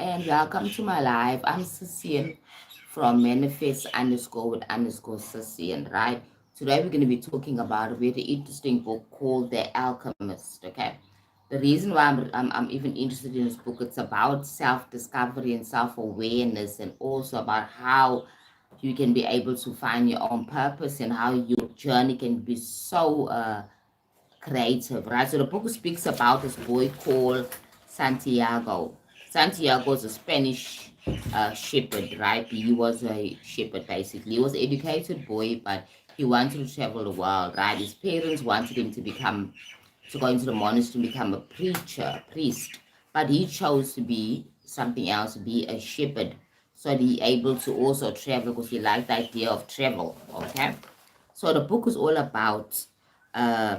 and welcome to my live. I'm Cecian from Manifest underscore with underscore Cecian, right? Today we're going to be talking about a very interesting book called The Alchemist, okay? The reason why I'm even interested in this book, it's about self-discovery and self-awareness, and also about how you can be able to find your own purpose and how your journey can be so creative, right? So the book speaks about this boy called Santiago. Santiago is a Spanish shepherd, right? He was a shepherd basically. He was an educated boy, but he wanted to travel the world, right? His parents wanted him to go into the monastery and become a preacher, a priest, but he chose to be something else, be a shepherd, so that he able to also travel because he liked the idea of travel. Okay, so the book is all about uh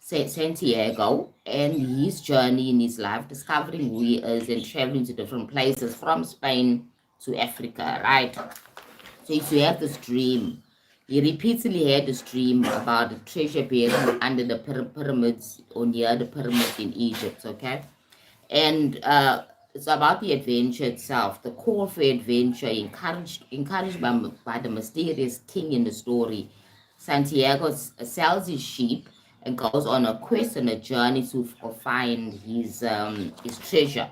Santiago and his journey in his life, discovering who he is and traveling to different places from Spain to Africa, right? So he used to have this dream. He repeatedly had this dream about the treasure buried under the pyramids or near the pyramids in Egypt, okay? And it's about the adventure itself, the call for adventure, encouraged by the mysterious king in the story. Santiago sells his sheep and goes on a quest and a journey to find his treasure.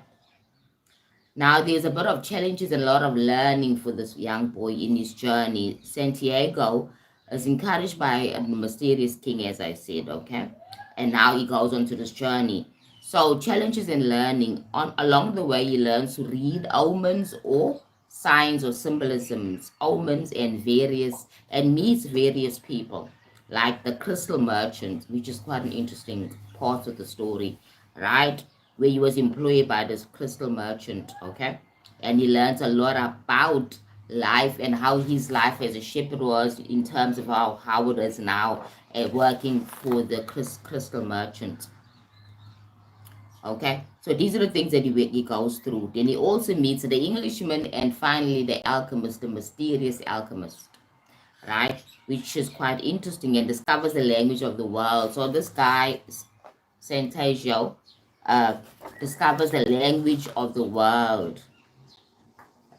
Now, there's a bit of challenges and a lot of learning for this young boy in his journey. Santiago is encouraged by a mysterious king, as I said, okay? And now he goes on to this journey. So, challenges and learning. Along the way, he learns to read omens or signs or symbolisms, omens and meets various people, like the crystal merchant, which is quite an interesting part of the story, right? Where he was employed by this crystal merchant, okay? And he learns a lot about life and how his life as a shepherd was in terms of how it is now working for the crystal merchant. Okay, so these are the things that he goes through. Then he also meets the Englishman and finally the alchemist, the mysterious alchemist, right? Which is quite interesting and discovers the language of the world. So this guy, Santiago, uh, discovers the language of the world.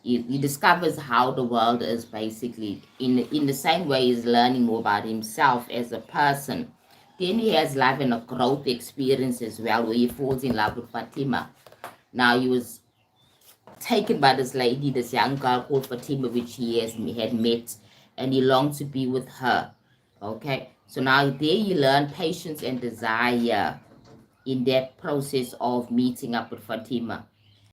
He discovers how the world is basically in the same way he's learning more about himself as a person. Then he has life and a growth experience as well, where he falls in love with Fatima. Now he was taken by this lady, this young girl called Fatima, which had met, and he longed to be with her. Okay, so now there you learn patience and desire in that process of meeting up with Fatima.